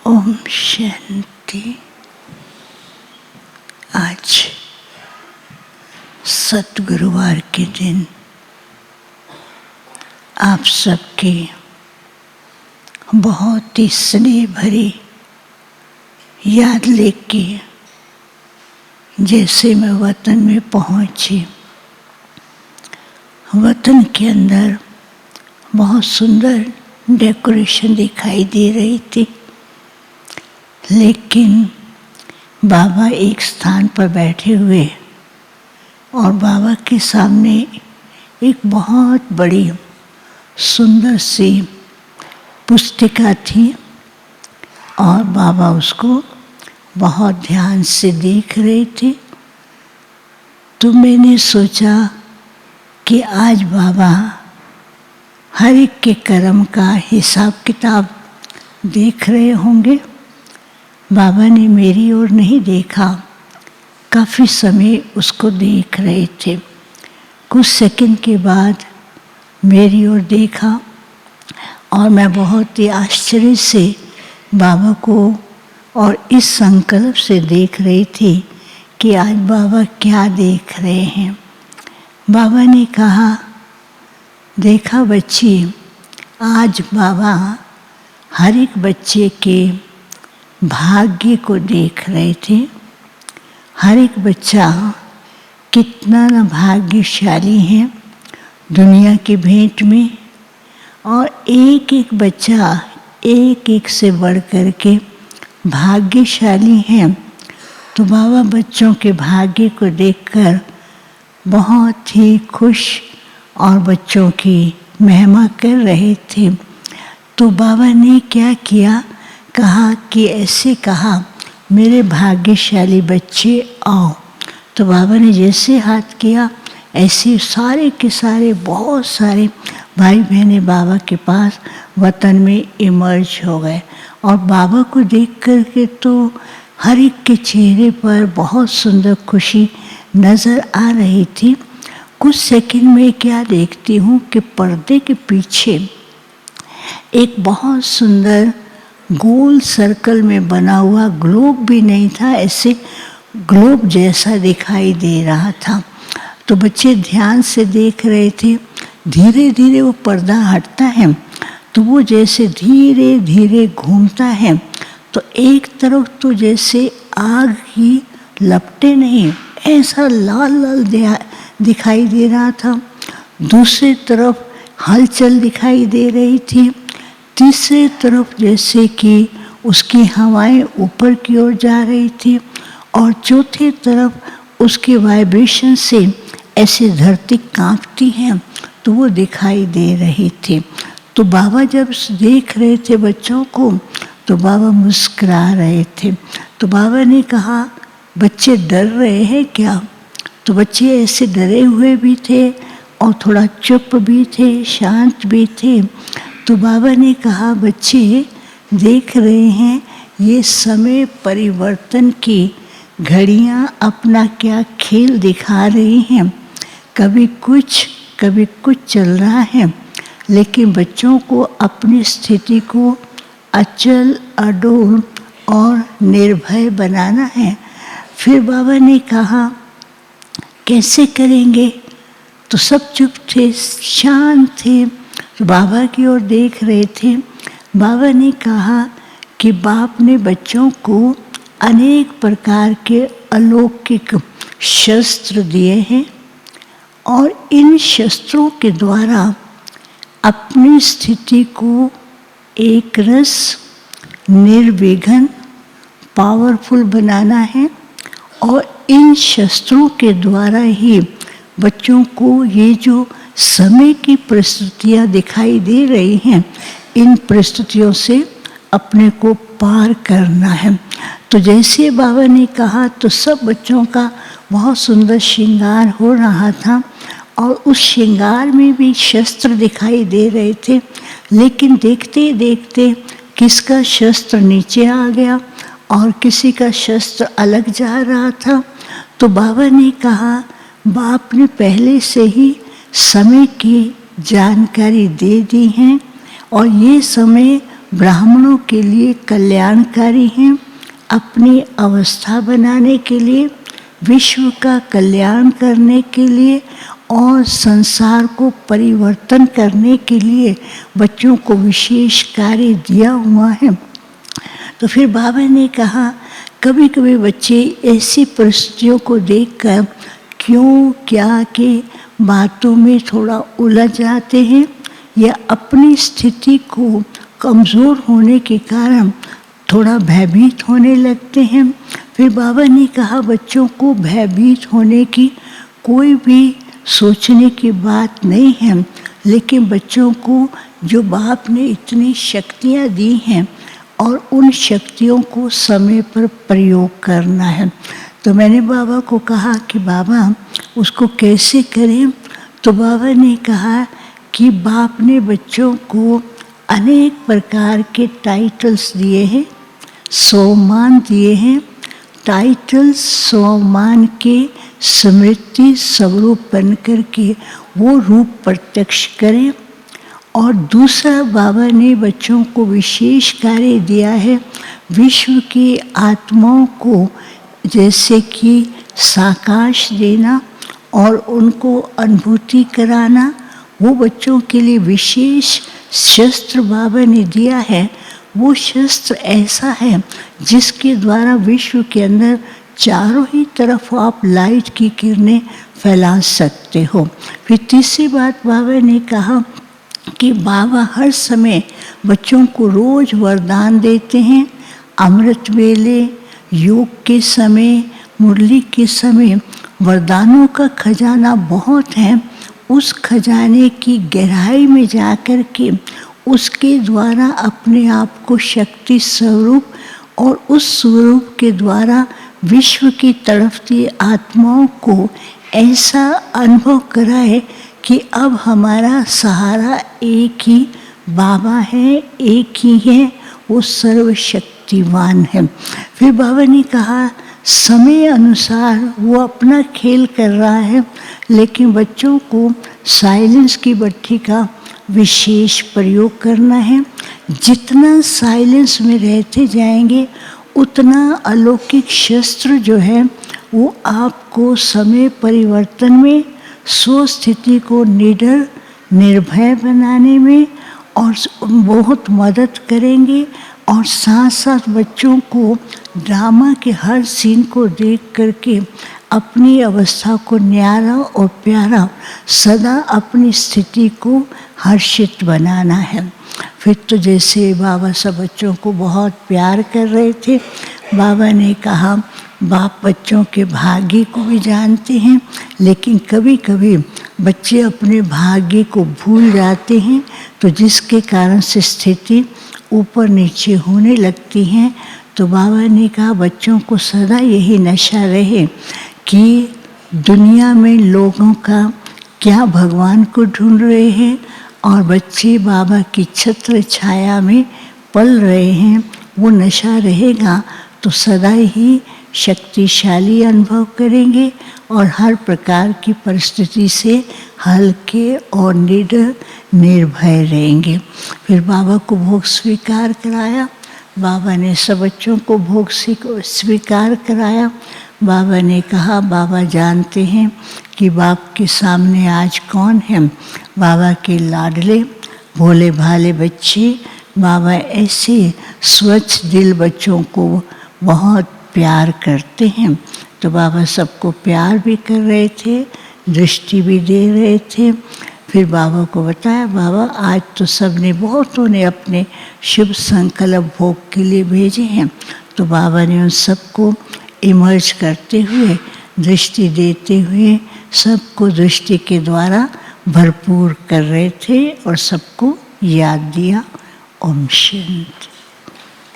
ओम शांति। आज सतगुरुवार के दिन आप सबकी बहुत ही स्नेह भरी याद लेके जैसे मैं वतन में पहुंची, वतन के अंदर बहुत सुंदर डेकोरेशन दिखाई दे रही थी, लेकिन बाबा एक स्थान पर बैठे हुए और बाबा के सामने एक बहुत बड़ी सुंदर सी पुस्तिका थी और बाबा उसको बहुत ध्यान से देख रहे थे। तो मैंने सोचा कि आज बाबा हर एक के कर्म का हिसाब किताब देख रहे होंगे। बाबा ने मेरी ओर नहीं देखा, काफ़ी समय उसको देख रहे थे। कुछ सेकंड के बाद मेरी ओर देखा और मैं बहुत ही आश्चर्य से बाबा को और इस संकल्प से देख रही थी कि आज बाबा क्या देख रहे हैं। बाबा ने कहा, देखा बच्ची, आज बाबा हर एक बच्चे के भाग्य को देख रहे थे। हर एक बच्चा कितना न भाग्यशाली है दुनिया की भेंट में, और एक एक बच्चा एक एक से बढ़ कर के भाग्यशाली है। तो बाबा बच्चों के भाग्य को देखकर बहुत ही खुश और बच्चों की महिमा कर रहे थे। तो बाबा ने क्या किया, कहा कि ऐसे कहा, मेरे भाग्यशाली बच्चे आओ। तो बाबा ने जैसे हाथ किया, ऐसे सारे के सारे बहुत सारे भाई बहनें बाबा के पास वतन में इमर्ज हो गए। और बाबा को देख कर के तो हर एक के चेहरे पर बहुत सुंदर खुशी नज़र आ रही थी। कुछ सेकंड में क्या देखती हूँ कि पर्दे के पीछे एक बहुत सुंदर गोल सर्कल में बना हुआ ग्लोब भी नहीं था, ऐसे ग्लोब जैसा दिखाई दे रहा था। तो बच्चे ध्यान से देख रहे थे। धीरे धीरे वो पर्दा हटता है तो वो जैसे धीरे धीरे घूमता है, तो एक तरफ तो जैसे आग की लपटें नहीं, ऐसा लाल लाल दिखाई दे रहा था। दूसरी तरफ हलचल दिखाई दे रही थी। तीसरी तरफ जैसे कि उसकी हवाएं ऊपर की ओर जा रही थी, और चौथी तरफ उसके वाइब्रेशन से ऐसे धरती कांपती है, तो वो दिखाई दे रही थी। तो बाबा जब देख रहे थे बच्चों को, तो बाबा मुस्कुरा रहे थे। तो बाबा ने कहा, बच्चे डर रहे हैं क्या? तो बच्चे ऐसे डरे हुए भी थे और थोड़ा चुप भी थे, शांत भी थे। तो बाबा ने कहा, बच्चे देख रहे हैं ये समय परिवर्तन की घड़ियाँ अपना क्या खेल दिखा रही हैं। कभी कुछ चल रहा है, लेकिन बच्चों को अपनी स्थिति को अचल अडोल और निर्भय बनाना है। फिर बाबा ने कहा, कैसे करेंगे? तो सब चुप थे, शांत थे, तो बाबा की ओर देख रहे थे। बाबा ने कहा कि बाप ने बच्चों को अनेक प्रकार के अलौकिक शस्त्र दिए हैं, और इन शस्त्रों के द्वारा अपनी स्थिति को एक रस, निर्विघ्न, पावरफुल बनाना है। और इन शस्त्रों के द्वारा ही बच्चों को ये जो समय की परिस्थितियाँ दिखाई दे रही हैं, इन परिस्थितियों से अपने को पार करना है। तो जैसे बाबा ने कहा, तो सब बच्चों का बहुत सुंदर श्रृंगार हो रहा था, और उस श्रृंगार में भी शस्त्र दिखाई दे रहे थे। लेकिन देखते देखते किसका शस्त्र नीचे आ गया और किसी का शस्त्र अलग जा रहा था। तो बाबा ने कहा, बाप ने पहले से ही समय की जानकारी दे दी है, और ये समय ब्राह्मणों के लिए कल्याणकारी हैं, अपनी अवस्था बनाने के लिए, विश्व का कल्याण करने के लिए और संसार को परिवर्तन करने के लिए बच्चों को विशेष कार्य दिया हुआ है। तो फिर बाबा ने कहा कभी कभी बच्चे ऐसी परिस्थितियों को देखकर क्यों क्या के बातों में थोड़ा उलझ जाते हैं या अपनी स्थिति को कमज़ोर होने के कारण थोड़ा भयभीत होने लगते हैं। फिर बाबा ने कहा बच्चों को भयभीत होने की कोई भी सोचने की बात नहीं है, लेकिन बच्चों को जो बाप ने इतनी शक्तियाँ दी हैं और उन शक्तियों को समय पर प्रयोग करना है। तो मैंने बाबा को कहा कि बाबा उसको कैसे करें। तो बाबा ने कहा कि बाप ने बच्चों को अनेक प्रकार के टाइटल्स दिए हैं, सम्मान दिए हैं। टाइटल्स सम्मान के स्मृति स्वरूप बन कर के वो रूप प्रत्यक्ष करें। और दूसरा बाबा ने बच्चों को विशेष कार्य दिया है, विश्व की आत्माओं को जैसे कि साकाश देना और उनको अनुभूति कराना। वो बच्चों के लिए विशेष शस्त्र बाबा ने दिया है। वो शस्त्र ऐसा है जिसके द्वारा विश्व के अंदर चारों ही तरफ आप लाइट की किरणें फैला सकते हो। फिर तीसरी बात बाबा ने कहा कि बाबा हर समय बच्चों को रोज़ वरदान देते हैं। अमृत वेले, योग के समय, मुरली के समय वरदानों का खजाना बहुत है। उस खजाने की गहराई में जाकर के उसके द्वारा अपने आप को शक्ति स्वरूप और उस स्वरूप के द्वारा विश्व की तड़पती आत्माओं को ऐसा अनुभव कराए कि अब हमारा सहारा एक ही बाबा है, एक ही है, वो सर्वशक्तिवान है। फिर बाबा ने कहा समय अनुसार वो अपना खेल कर रहा है, लेकिन बच्चों को साइलेंस की भट्ठी का विशेष प्रयोग करना है। जितना साइलेंस में रहते जाएंगे उतना अलौकिक शस्त्र जो है वो आपको समय परिवर्तन में स्वस्थिति को निडर निर्भय बनाने में और बहुत मदद करेंगे। और साथ साथ बच्चों को ड्रामा के हर सीन को देख करके अपनी अवस्था को न्यारा और प्यारा सदा अपनी स्थिति को हर्षित बनाना है। फिर तो जैसे बाबा सब बच्चों को बहुत प्यार कर रहे थे, बाबा ने कहा बाप बच्चों के भाग्य को भी जानते हैं, लेकिन कभी कभी बच्चे अपने भाग्य को भूल जाते हैं, तो जिसके कारण से स्थिति ऊपर नीचे होने लगती हैं। तो बाबा ने कहा बच्चों को सदा यही नशा रहे कि दुनिया में लोगों का क्या भगवान को ढूंढ रहे हैं और बच्चे बाबा की छत्र छाया में पल रहे हैं। वो नशा रहेगा तो सदा ही शक्तिशाली अनुभव करेंगे और हर प्रकार की परिस्थिति से हल्के और निडर निर्भय रहेंगे। फिर बाबा को भोग स्वीकार कराया। बाबा ने सब बच्चों को भोग स्वीकार कराया। बाबा ने कहा बाबा जानते हैं कि बाप के सामने आज कौन है। बाबा के लाडले भोले भाले बच्चे। बाबा ऐसे स्वच्छ दिल बच्चों को बहुत प्यार करते हैं। तो बाबा सबको प्यार भी कर रहे थे, दृष्टि भी दे रहे थे। फिर बाबा को बताया बाबा आज तो सबने बहुतों ने अपने शुभ संकल्प भोग के लिए भेजे हैं। तो बाबा ने उन सबको इमर्ज करते हुए, दृष्टि देते हुए सबको दृष्टि के द्वारा भरपूर कर रहे थे और सबको याद दिया। ओम शांति।